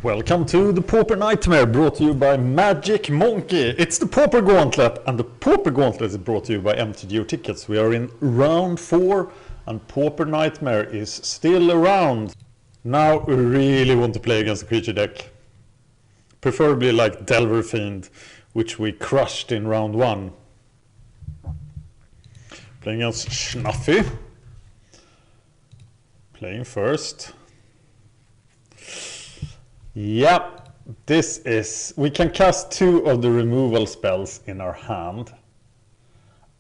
Welcome to the Pauper Nightmare, brought to you by Magic Monkey. It's the Pauper Gauntlet, and the Pauper Gauntlet is brought to you by MTGO Tickets. We are in round 4, and Pauper Nightmare is still around. Now we really want to play against a creature deck. Preferably like Delver Fiend, which we crushed in round 1. Playing against Snuffy. Playing first. Yep, this is... we can cast 2 of the removal spells in our hand.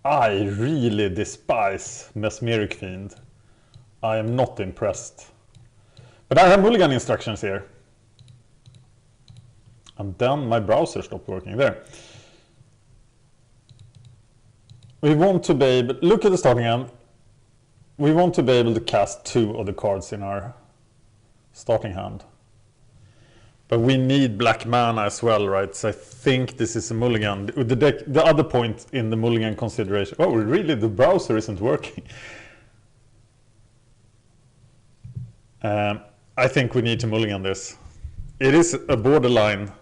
I really despise Mesmeric Fiend. I am not impressed. But I have mulligan instructions here. And then my browser stopped working there. We want to be able... look at the starting hand. We want to be able to cast 2 of the cards in our starting hand. But we need black mana as well, right? So I think this is a mulligan. The deck, the other point in the mulligan consideration... oh, really? The browser isn't working. I think we need to mulligan this. It is a borderline.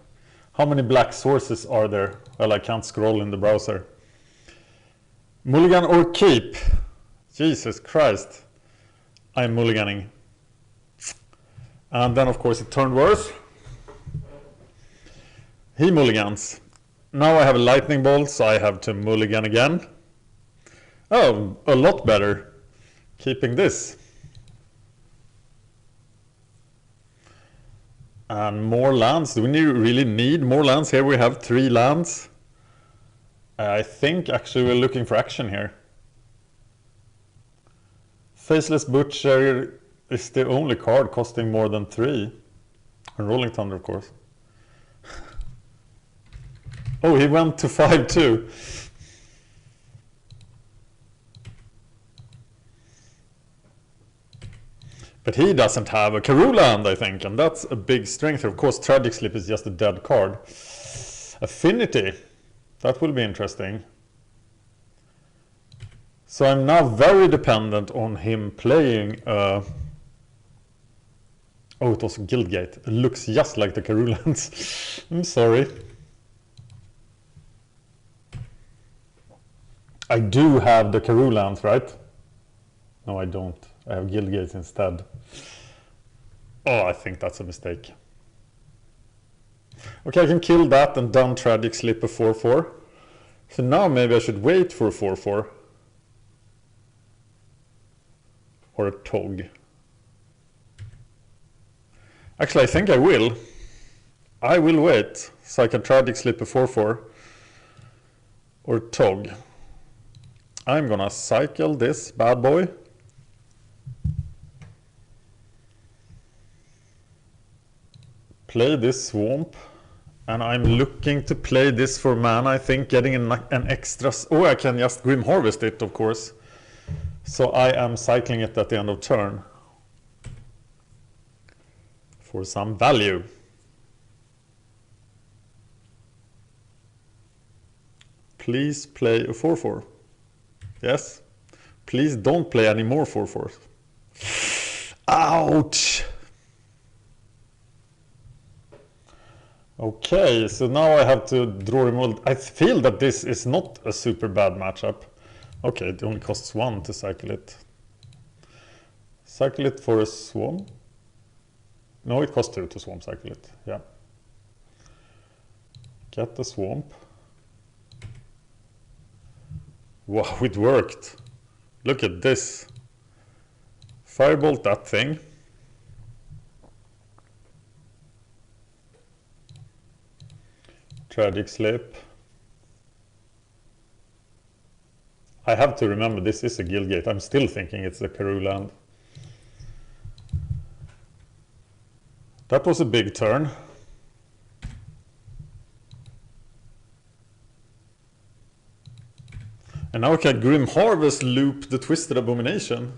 How many black sources are there? Well, I can't scroll in the browser. Mulligan or keep? Jesus Christ. I'm mulliganing. And then, of course, it turned worse. He mulligans. Now I have a lightning bolt, so I have to mulligan again. Oh, a lot better. Keeping this. And more lands. Do we really need more lands? Here we have 3 lands. I think actually we're looking for action here. Faceless Butcher is the only card costing more than 3. And Rolling Thunder, of course. Oh, he went to 5-2. But he doesn't have a Karoo land, I think, and that's a big strength. Of course, Tragic Slip is just a dead card. Affinity, that will be interesting. So I'm now very dependent on him playing... oh, it was Guildgate. It looks just like the Karoo lands. I'm sorry. I do have the Karoo lands, right? No, I don't. I have Guildgates instead. Oh, I think that's a mistake. Okay, I can kill that and then Tragic Slip a 4-4. So now maybe I should wait for a 4-4. Or a Tog. Actually, I think I will. I will wait, so I can Tragic Slip a 4-4. Or Tog. I'm gonna cycle this bad boy. Play this Swamp. And I'm looking to play this for mana, I think, getting an extra... oh, I can just Grim Harvest it, of course. So I am cycling it at the end of turn. For some value. Please play a 4-4. Yes. Please don't play any more 4-4s. Ouch! Okay, so now I have to draw removal. I feel that this is not a super bad matchup. Okay, it only costs 1 to cycle it. Cycle it for a Swarm? No, it costs 2 to Swarm cycle it, yeah. Get the Swamp. Wow, it worked. Look at this. Firebolt that thing. Tragic Slip. I have to remember this is a Guildgate. I'm still thinking it's a Karoo land. That was a big turn. And now I can Grim Harvest loop the Twisted Abomination.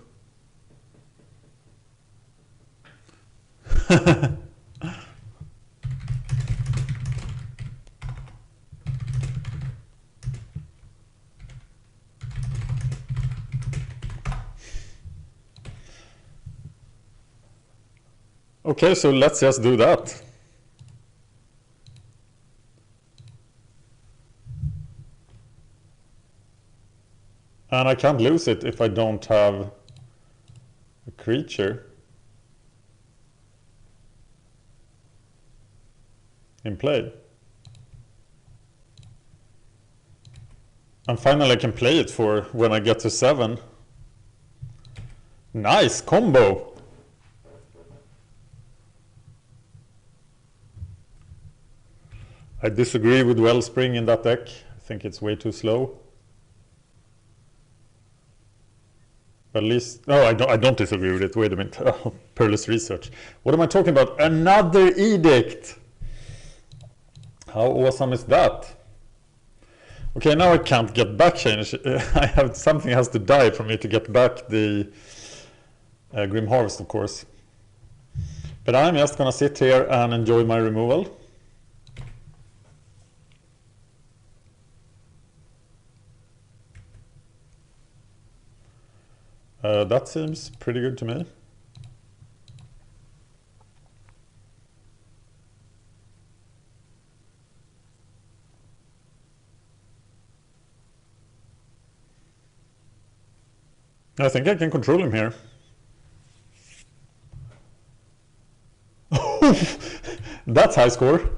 Okay, so let's just do that. And I can't lose it if I don't have a creature in play. And finally I can play it for when I get to 7. Nice combo! I disagree with Wellspring in that deck. I think it's way too slow. But at least, no, I don't disagree with it. Wait a minute. Perilous research. What am I talking about? Another edict! How awesome is that? Okay, now I can't get back change. I have something has to die for me to get back the Grim Harvest, of course. But I'm just gonna sit here and enjoy my removal. That seems pretty good to me. I think I can control him here. That's high score.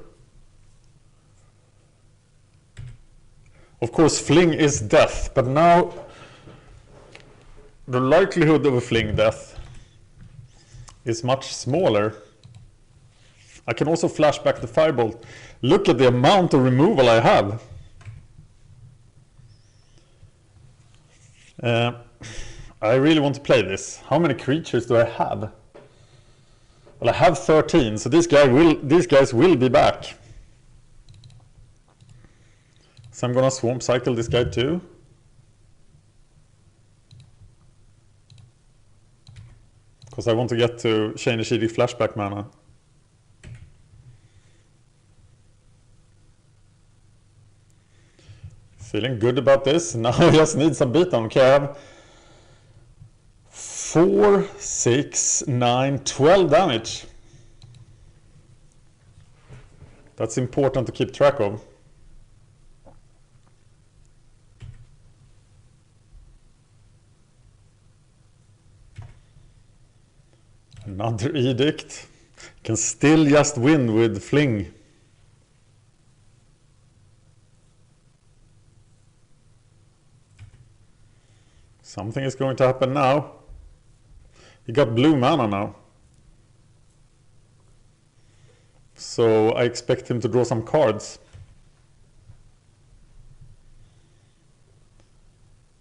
Of course, fling is death, but now the likelihood of a fling death is much smaller. I can also flash back the firebolt. Look at the amount of removal I have. I really want to play this. How many creatures do I have? Well, I have 13, so these guys will be back. So I'm gonna swamp cycle this guy too. Because I want to get to Shane Ishidi flashback mana. Feeling good about this. Now I just need some beatdown. Okay, I have 4, 6, 9, 12 damage. That's important to keep track of. Another edict. Can still just win with fling. Something is going to happen now. He got blue mana now. So I expect him to draw some cards.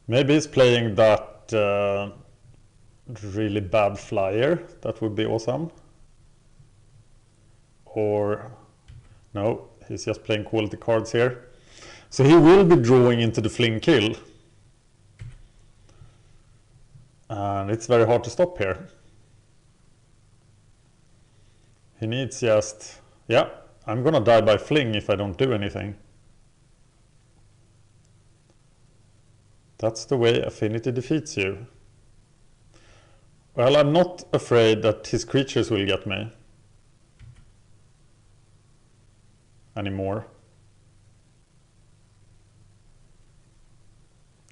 Maybe he's playing that really bad flyer. That would be awesome. Or no, he's just playing quality cards here. So he will be drawing into the fling kill. And it's very hard to stop here. He needs just... Yeah, I'm gonna die by fling if I don't do anything. That's the way Affinity defeats you. Well, I'm not afraid that his creatures will get me anymore.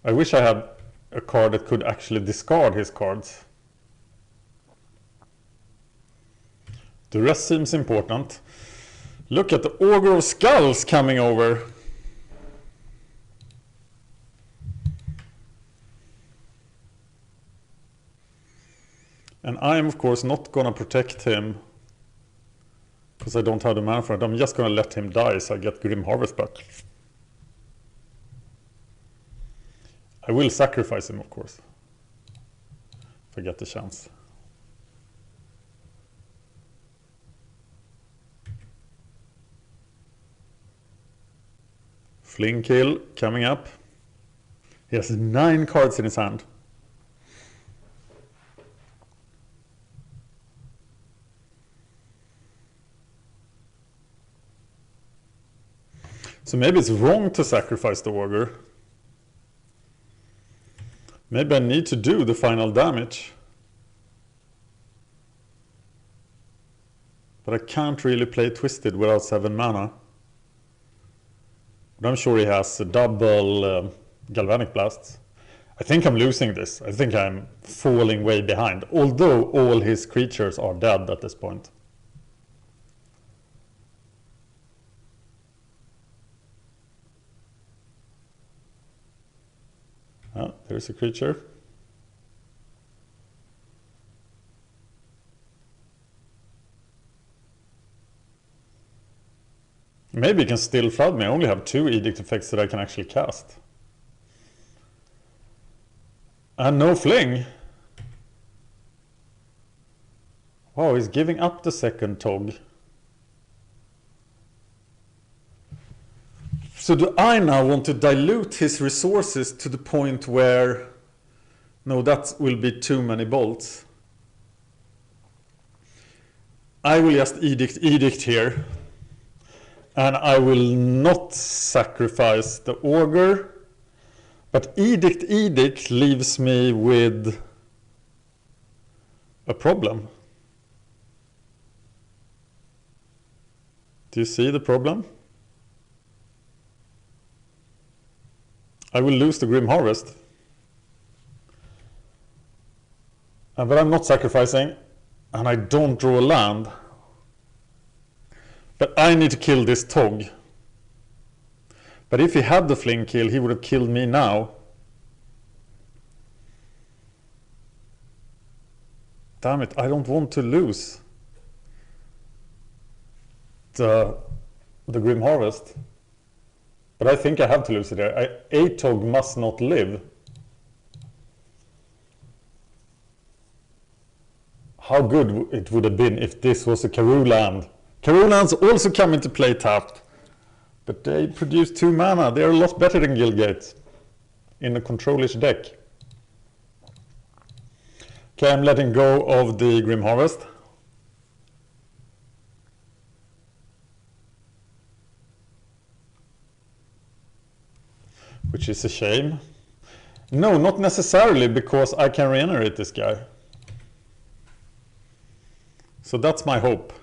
I wish I had a card that could actually discard his cards. The rest seems important. Look at the Augur of Skulls coming over. And I'm of course not gonna protect him because I don't have the mana for it. I'm just gonna let him die so I get Grim Harvest back. I will sacrifice him, of course, if I get the chance. Fling kill coming up. He has 9 cards in his hand. So maybe it's wrong to sacrifice the Augur. Maybe I need to do the final damage. But I can't really play Twisted without 7 mana. But I'm sure he has a double Galvanic Blasts. I think I'm losing this. I think I'm falling way behind, although all his creatures are dead at this point. Oh, there's a creature. Maybe he can still flood me. I only have 2 edict effects that I can actually cast. And no fling. Wow, he's giving up the second Tog. So do I now want to dilute his resources to the point where... No, that will be too many bolts. I will just edict here. And I will not sacrifice the Augur. But edict leaves me with a problem. Do you see the problem? I will lose the Grim Harvest. But I'm not sacrificing, and I don't draw a land. But I need to kill this Tog. But if he had the fling kill, he would have killed me now. Damn it, I don't want to lose the Grim Harvest. But I think I have to lose it there. A Tog must not live. How good it would have been if this was a Karoo land. Karoo lands also come into play tapped. But they produce 2 mana. They are a lot better than Guildgate in a controlish deck. Okay, I'm letting go of the Grim Harvest. Which is a shame. No, not necessarily, because I can regenerate this guy. So that's my hope.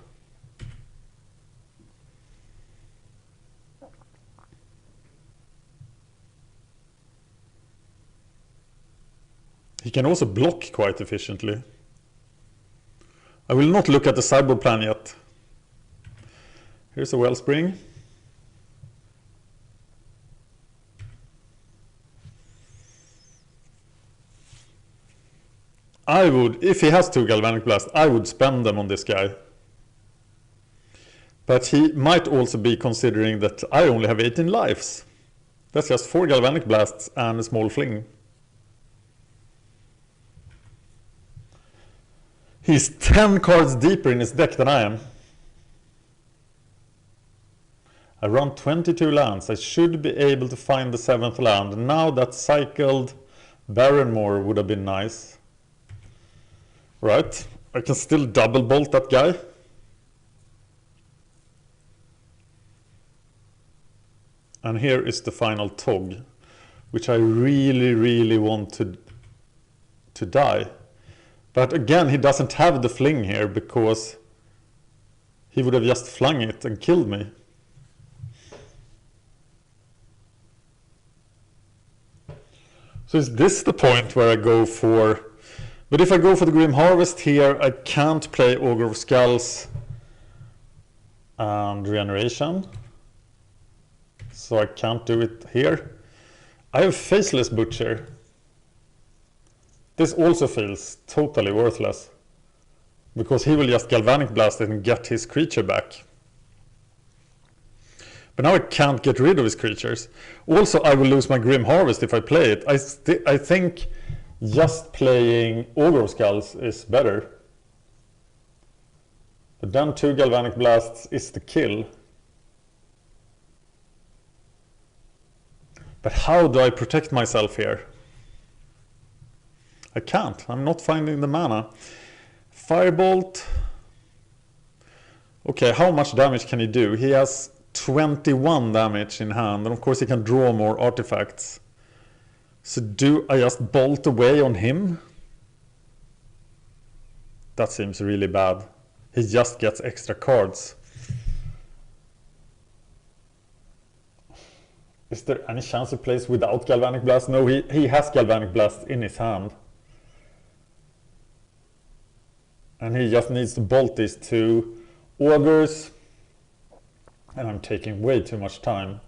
He can also block quite efficiently. I will not look at the sideboard plan yet. Here's a Wellspring. I would, if he has 2 Galvanic Blast, I would spend them on this guy. But he might also be considering that I only have 18 lives. That's just 4 Galvanic Blasts and a small fling. He's 10 cards deeper in his deck than I am. I run 22 lands. I should be able to find the 7th land. Now that cycled Barrenmore would have been nice. Right, I can still double bolt that guy. And here is the final Tog, which I really want to die. But again, he doesn't have the fling here because he would have just flung it and killed me. So is this the point where I go for... But if I go for the Grim Harvest here, I can't play Augur of Skulls and Regeneration. So I can't do it here. I have Faceless Butcher. This also feels totally worthless. Because he will just Galvanic Blast it and get his creature back. But now I can't get rid of his creatures. Also, I will lose my Grim Harvest if I play it. I think just playing Augur of Skulls is better. But then 2 Galvanic Blasts is the kill. But how do I protect myself here? I can't. I'm not finding the mana. Firebolt. Okay, how much damage can he do? He has 21 damage in hand, and of course he can draw more artifacts. So do I just bolt away on him? That seems really bad. He just gets extra cards. Is there any chance he plays without Galvanic Blast? No, he has Galvanic Blast in his hand. And he just needs to bolt these two Augurs. And I'm taking way too much time.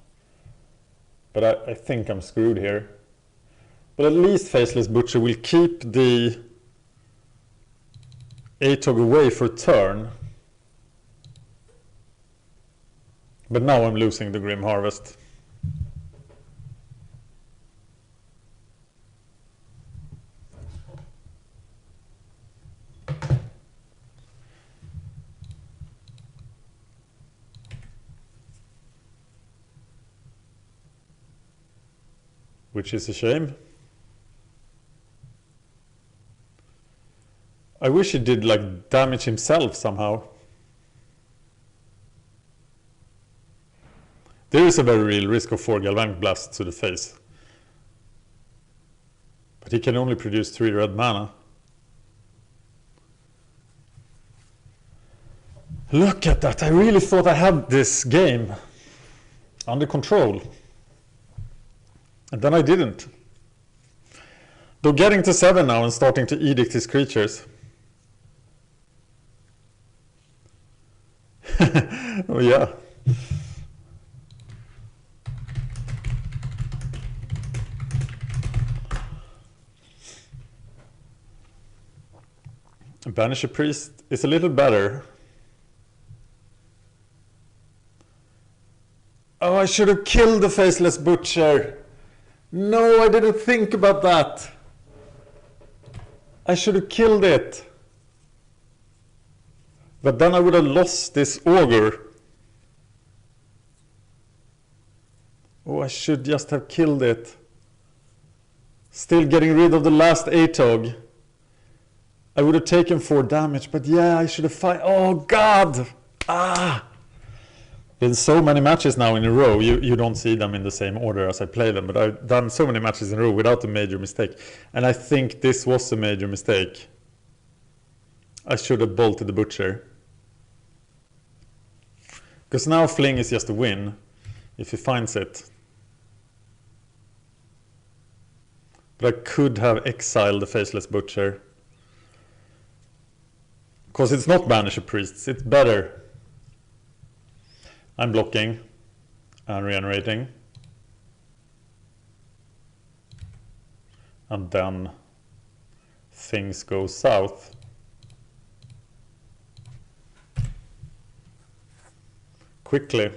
But I think I'm screwed here. But at least Faceless Butcher will keep the Atog away for a turn. But now I'm losing the Grim Harvest. Which is a shame. I wish he did like damage himself somehow. There is a very real risk of 4 Galvanic Blasts to the face. But he can only produce 3 red mana. Look at that, I really thought I had this game under control. And then I didn't. Though getting to 7 now and starting to edict his creatures. Oh yeah. Banish a Priest is a little better. Oh, I should have killed the Faceless Butcher. No, I didn't think about that. I should have killed it. But then I would have lost this Augur. Oh, I should just have killed it. Still getting rid of the last Atog. I would have taken 4 damage, but yeah, I should have fight. Oh God! Ah! Been so many matches now in a row. You don't see them in the same order as I play them, but I've done so many matches in a row without a major mistake. And I think this was a major mistake. I should have bolted the Butcher. Because now Fling is just a win, if he finds it. But I could have exiled the Faceless Butcher. Because it's not Banish a Priest, it's better. I'm blocking and regenerating. And then things go south. Quickly.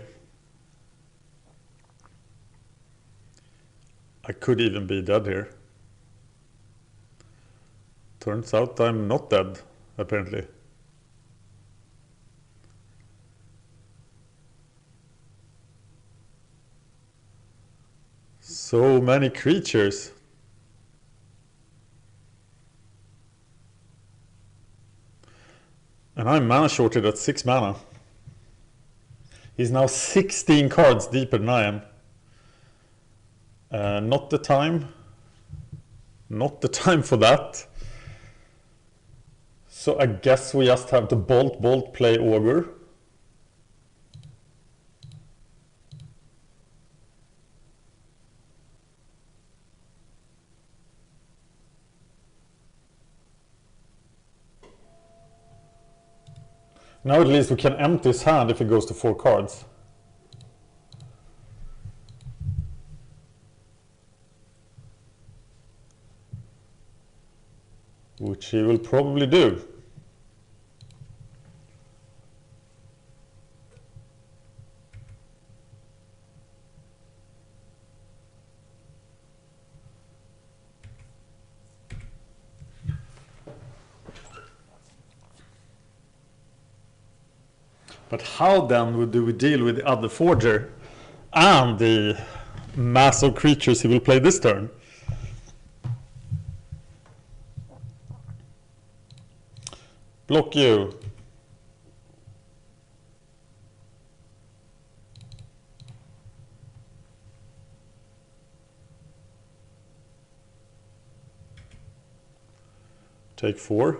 I could even be dead here. Turns out I'm not dead, apparently. So many creatures. And I'm mana shorted at 6 mana. He's now 16 cards deeper than I am. Not the time. Not the time for that. So I guess we just have to bolt, play Augur. Now at least we can empty his hand if he goes to 4 cards. Which he will probably do. But how then do we deal with the other Forger and the mass of creatures he will play this turn? Block you. Take 4.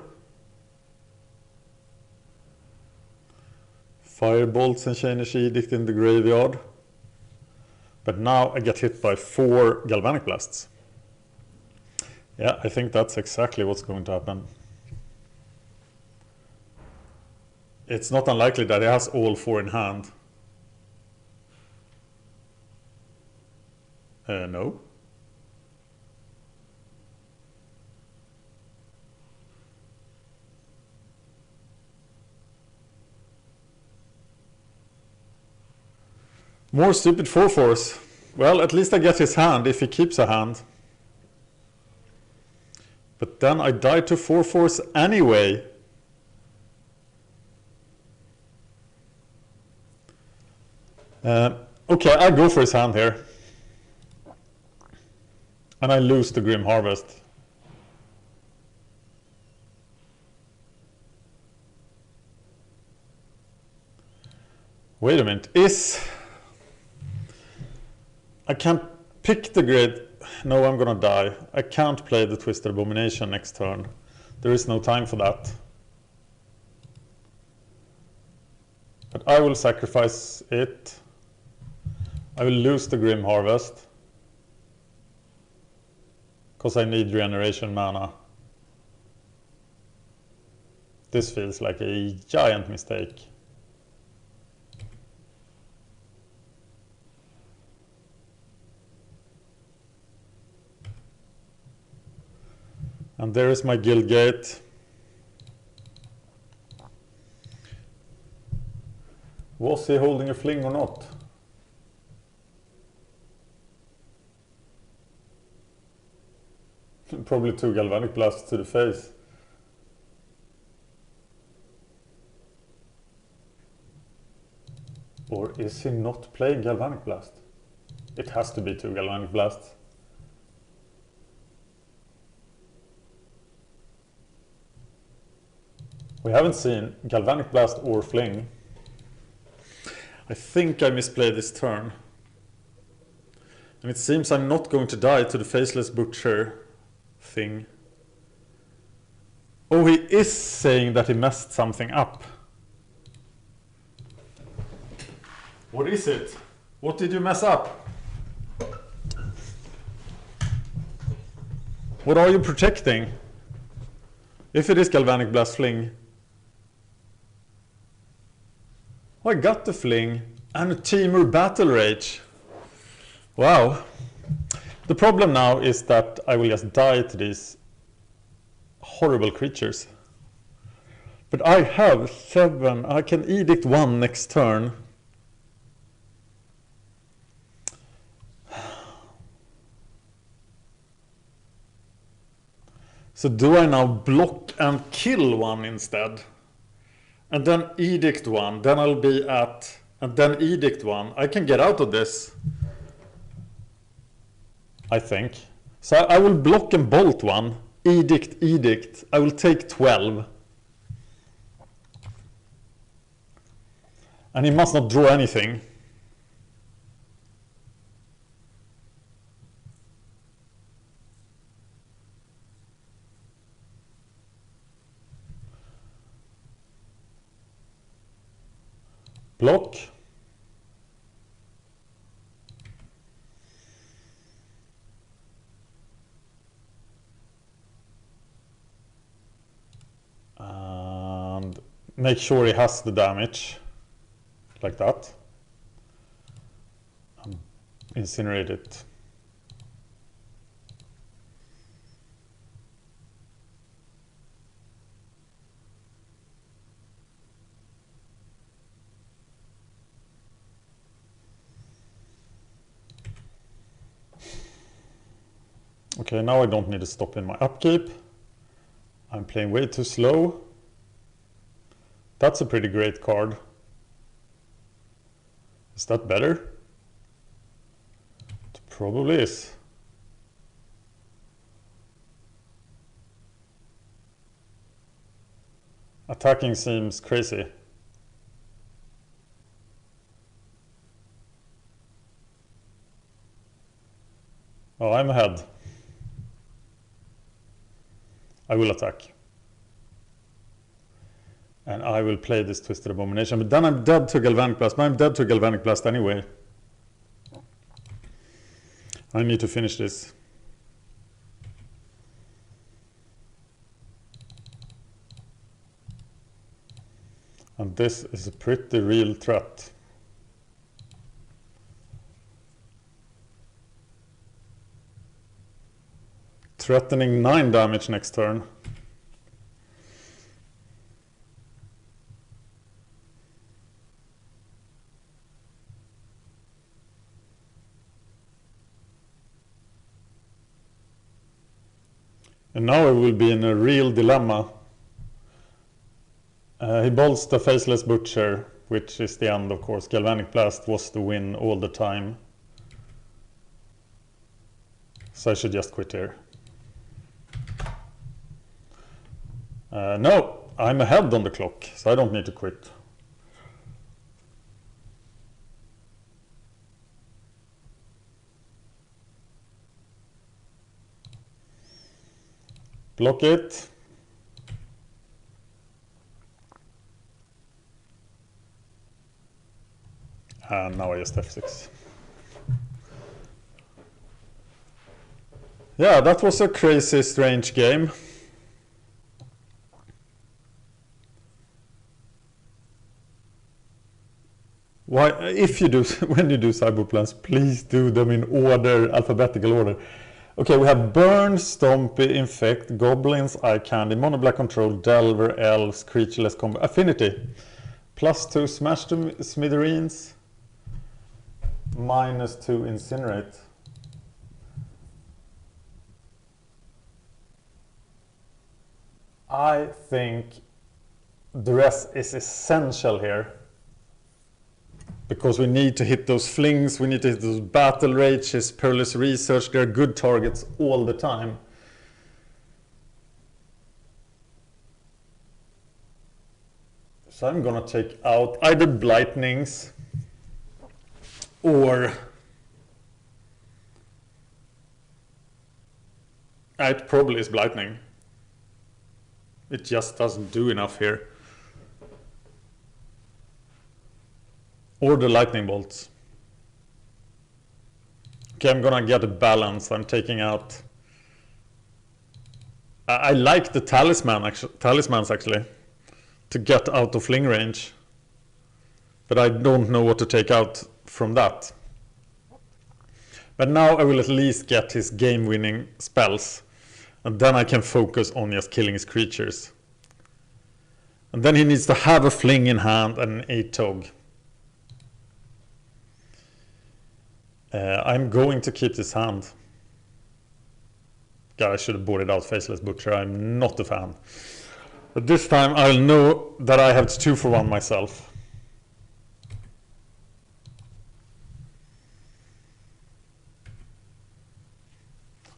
Firebolts and Chainish Edict in the graveyard. But now I get hit by 4 Galvanic Blasts. Yeah, I think that's exactly what's going to happen. It's not unlikely that he has all 4 in hand. No. More stupid 4/4s. Well, at least I get his hand if he keeps a hand. But then I die to 4/4s anyway. Okay, I go for his hand here. And I lose the Grim Harvest. Wait a minute, I can't pick the grid. No, I'm gonna die. I can't play the Twisted Abomination next turn. There is no time for that. But I will sacrifice it. I will lose the Grim Harvest. Because I need regeneration mana. This feels like a giant mistake. And there is my guild gate. Was he holding a fling or not? Probably 2 Galvanic Blasts to the face. Or is he not playing Galvanic Blast? It has to be 2 Galvanic Blasts. We haven't seen Galvanic Blast or Fling. I think I misplayed this turn. And it seems I'm not going to die to the Faceless Butcher thing. Oh, he is saying that he messed something up. What is it? What did you mess up? What are you protecting? If it is Galvanic Blast Fling. Oh, I got the Fling and a Temur Battle Rage. Wow. The problem now is that I will just die to these horrible creatures. But I have 7. I can Edict 1 next turn. So do I now block and kill 1 instead? And then Edict 1, then I'll be at, and then Edict 1. I can get out of this, I think. So I will block and bolt 1, Edict. I will take 12. And he must not draw anything. Block. And make sure he has the damage, like that. And incinerate it. Okay, now I don't need to stop in my upkeep. I'm playing way too slow. That's a pretty great card. Is that better? It probably is. Attacking seems crazy. Oh, I'm ahead. I will attack. And I will play this Twisted Abomination, but then I'm dead to Galvanic Blast. I'm dead to Galvanic Blast anyway. I need to finish this. And this is a pretty real threat. Threatening 9 damage next turn. And now I will be in a real dilemma. He bolts the Faceless Butcher, which is the end, of course. Galvanic Blast was the win all the time. So I should just quit here. No, I'm ahead on the clock, so I don't need to quit. Block it. And now I just F6. Yeah, that was a crazy, strange game. Why, if you do, when you do sideboard plans, please do them in order, alphabetical order. Okay, we have Burn, Stompy, Infect, Goblins, Eye Candy, Mono Black Control, Delver, Elves, Creatureless Combo, Affinity. +2 Smash to Smithereens, -2 Incinerate. I think Duress is essential here. Because we need to hit those flings, we need to hit those battle rages, Perilous Research, they're good targets all the time. So I'm gonna take out either Blightnings or it probably is Blightning. It just doesn't do enough here. Or the Lightning Bolts. Okay, I'm gonna get a balance. I'm taking out... I like the talismans actually, to get out of fling range. But I don't know what to take out from that. But now I will at least get his game-winning spells. And then I can focus on just killing his creatures. And then he needs to have a fling in hand and an 8-tog. I'm going to keep this hand. God, I should have bought it out, Faceless Butcher. I'm not a fan. But this time I'll know that I have to 2-for-1 myself.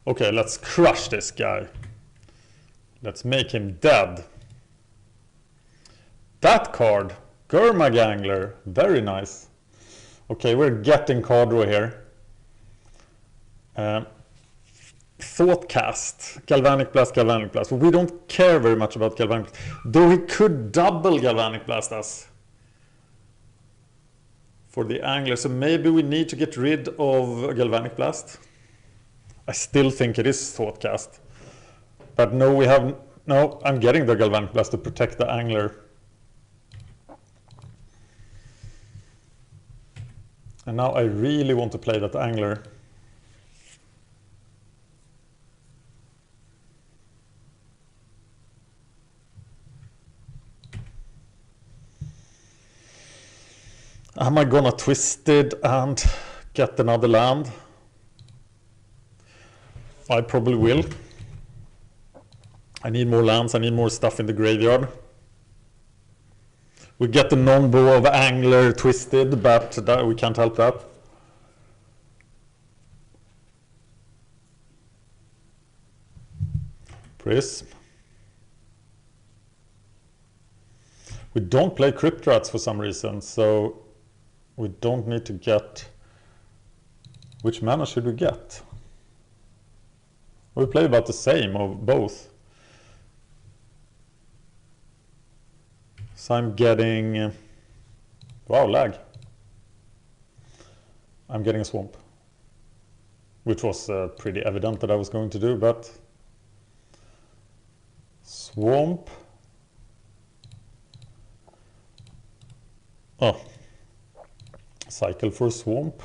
Okay, let's crush this guy. Let's make him dead. That card, Gurmagangler, very nice. Okay, we're getting card draw here. Thoughtcast, Galvanic Blast, Galvanic Blast. We don't care very much about Galvanic Blast, though he could double Galvanic Blast us for the Angler. So maybe we need to get rid of Galvanic Blast. I still think it is Thoughtcast. But no, we have... No, I'm getting the Galvanic Blast to protect the Angler. And now I really want to play that Angler. Am I gonna twist it and get another land? I probably will. I need more lands, I need more stuff in the graveyard. We get the non-bow of Angler twisted, but that, we can't help that. Prism. We don't play Crypt Rats for some reason, so we don't need to get... Which mana should we get? We play about the same of both. So I'm getting... wow, lag. I'm getting a Swamp. which was pretty evident that I was going to do, but swamp. Oh, cycle for swamp.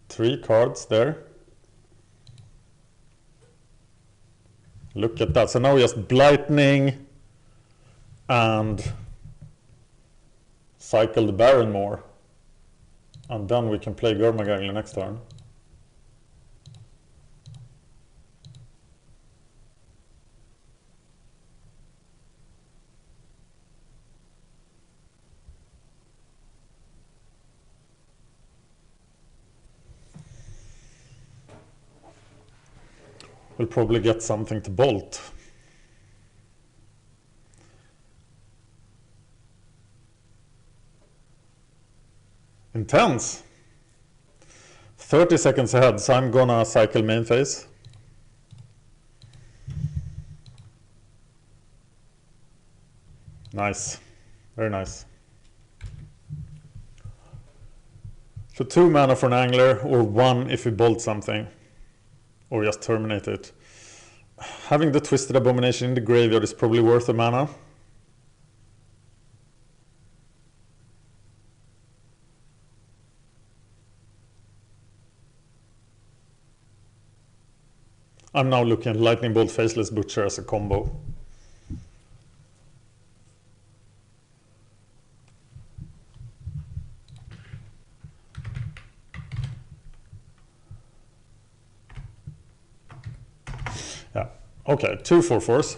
3 cards there. Look at that. So now just Blightning and cycle the Baron more. And then we can play Gurmagangler next turn. We'll probably get something to bolt. Intense. 30 seconds ahead, so I'm gonna cycle main phase. Nice. Very nice. So 2 mana for an angler, or 1 if we bolt something. Or just terminate it. Having the Twisted Abomination in the graveyard is probably worth a mana. I'm now looking at Lightning Bolt Faceless Butcher as a combo. Yeah, okay, 2 4/4s.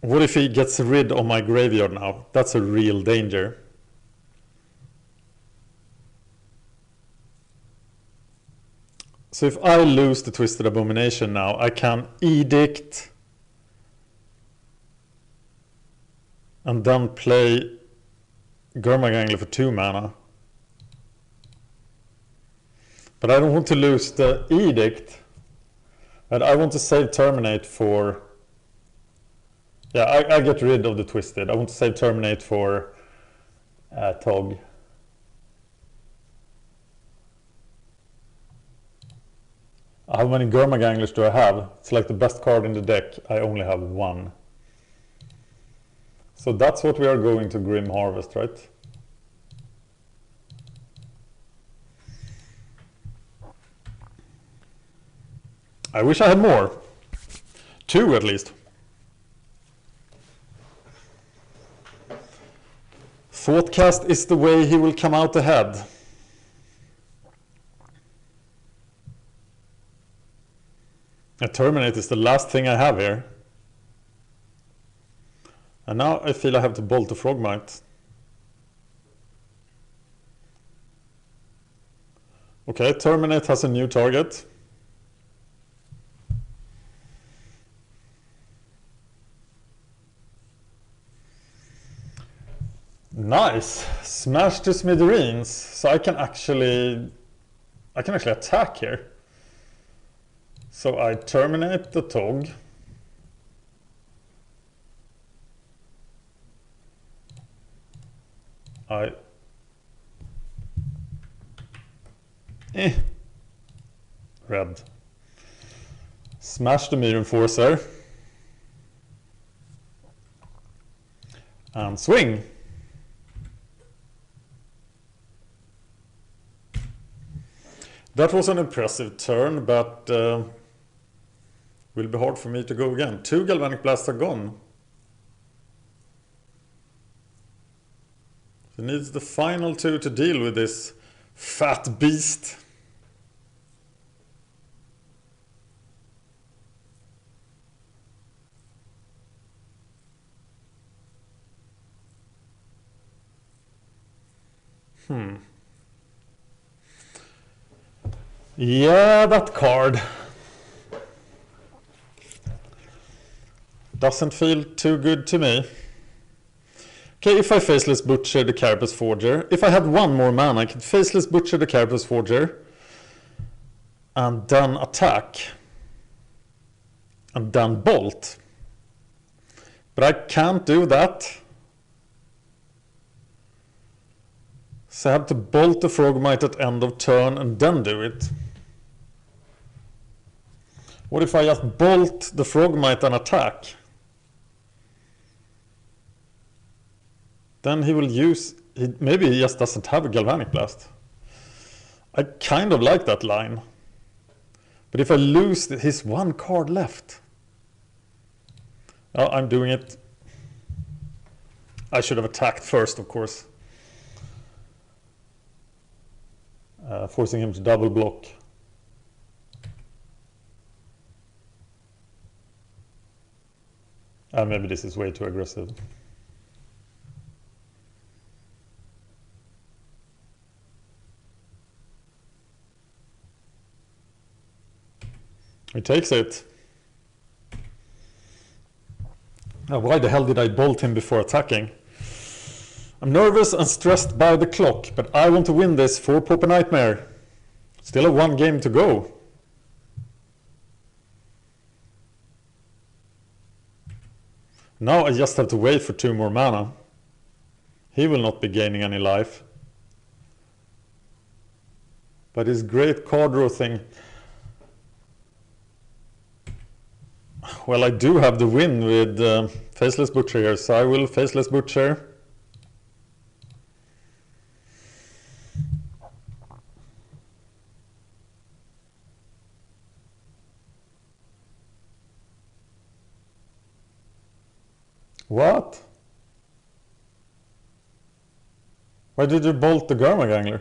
What if he gets rid of my graveyard now? That's a real danger. So if I lose the Twisted Abomination now, I can Edict and then play Gurmagangler for 2 mana. But I don't want to lose the Edict. And I want to save Terminate for... Yeah, I get rid of the Twisted. I want to save Terminate for Tog. How many Gurmaganglers do I have? It's like the best card in the deck. I only have 1. So that's what we are going to Grim Harvest, right? I wish I had more. 2 at least. Thoughtcast is the way he will come out ahead. A Terminate is the last thing I have here. And now I feel I have to bolt the Frogmite. Okay, Terminate has a new target. Nice! Smash to smithereens. So I can actually attack here. So I terminate the Tog. Red. Smash the Mirror Enforcer. And swing. That was an impressive turn, but will be hard for me to go again. 2 Galvanic Blasts are gone. He needs the final 2 to deal with this fat beast. Yeah, that card doesn't feel too good to me. Okay, if I Faceless Butcher the Carapace Forger, if I had 1 more mana, I could Faceless Butcher the Carapace Forger and then attack and then bolt. But I can't do that. So I have to bolt the Frogmite at end of turn and then do it. What if I just bolt the Frogmite and attack? Then he will use... maybe he just doesn't have a Galvanic Blast. I kind of like that line. But if I lose his one card left... oh, I'm doing it. I should have attacked first, of course. Forcing him to double block. Maybe this is way too aggressive. He takes it. Now, why the hell did I bolt him before attacking? I'm nervous and stressed by the clock, but I want to win this for Pauper Nightmare. Still have one game to go. Now I just have to wait for 2 more mana. He will not be gaining any life. But his great card draw thing... well, I do have the win with Faceless Butcher here, so I will Faceless Butcher. What? Why did you bolt the Garmagangler?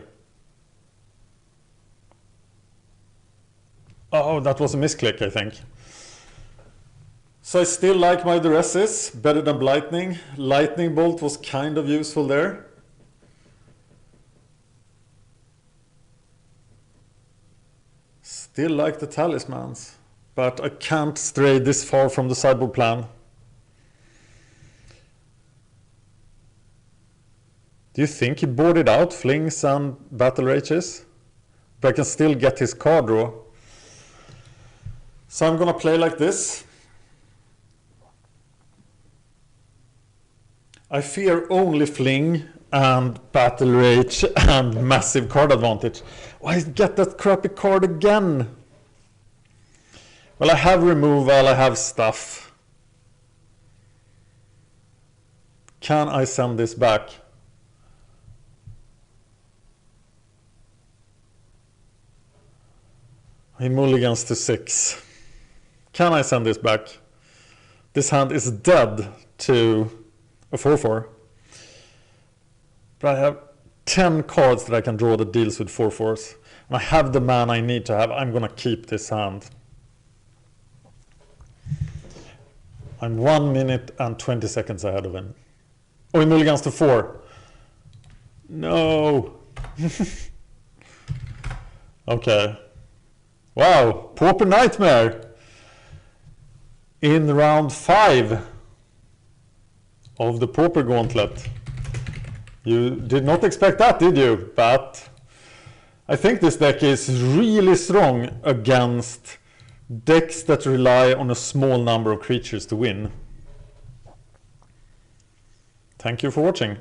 Oh, that was a misclick, I think. So I still like my Duresses better than Lightning. Lightning Bolt was kind of useful there. Still like the Talismans, but I can't stray this far from the sideboard plan. Do you think he boarded out Flings and Battle Rages? But I can still get his card draw. So I'm gonna play like this. I fear only Fling and Battle Rage and massive card advantage. Why get that crappy card again? Well, I have removal, I have stuff. Can I send this back? He mulligans to 6. Can I send this back? This hand is dead to a 4/4. But I have 10 cards that I can draw that deals with 4/4s. And I have the mana I need to have. I'm gonna keep this hand. I'm 1 minute and 20 seconds ahead of him. Oh, he mulligans to 4. No. Okay. Wow, Pauper Nightmare in round 5 of the Pauper Gauntlet. You did not expect that, did you? But I think this deck is really strong against decks that rely on a small number of creatures to win. Thank you for watching.